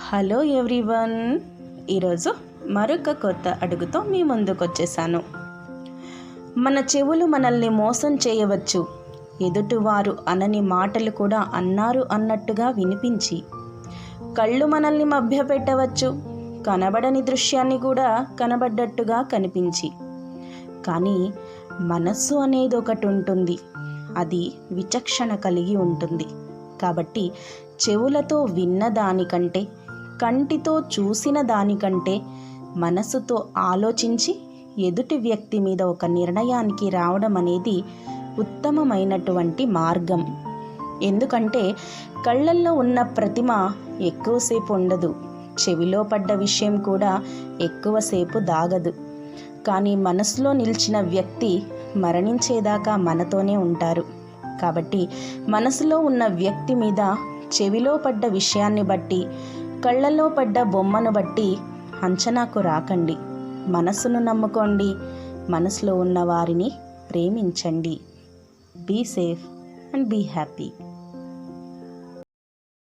Hello everyone, ఈరోజు మరొక కొత్త అడుగుతో మీ ముందుకు వచ్చేసాను. మన చెవులు మనల్ని మోసం చేయవచ్చు. ఎదుటివారు అనని మాటలు కూడా అన్నారు అన్నట్టుగా వినిపించి, కళ్ళు మనల్ని మభ్యపెట్టవచ్చు. కనబడని దృశ్యాన్ని కూడా కనబడ్డట్టుగా కనిపించి, కానీ మనస్సు అనేది ఒకటి ఉంటుంది. అది విచక్షణ కలిగి ఉంటుంది. కాబట్టి చెవులతో విన్న దానికంటే, కంటితో చూసిన దానికంటే మనసుతో ఆలోచించి ఎదుటి వ్యక్తి మీద ఒక నిర్ణయానికి రావడం అనేది ఉత్తమమైనటువంటి మార్గం. ఎందుకంటే కళ్ళల్లో ఉన్న ప్రతిమ ఎక్కువసేపు ఉండదు, చెవిలో పడ్డ విషయం కూడా ఎక్కువసేపు దాగదు. కానీ మనసులో నిలిచిన వ్యక్తి మరణించేదాకా మనతోనే ఉంటారు. కాబట్టి మనసులో ఉన్న వ్యక్తి మీద చెవిలో పడ్డ విషయాన్ని బట్టి, కళ్ళలో పడ్డ బొమ్మను బట్టి అంచనాకు రాకండి. మనసును నమ్ముకోండి. మనసులో ఉన్న వారిని ప్రేమించండి. Be safe and be happy.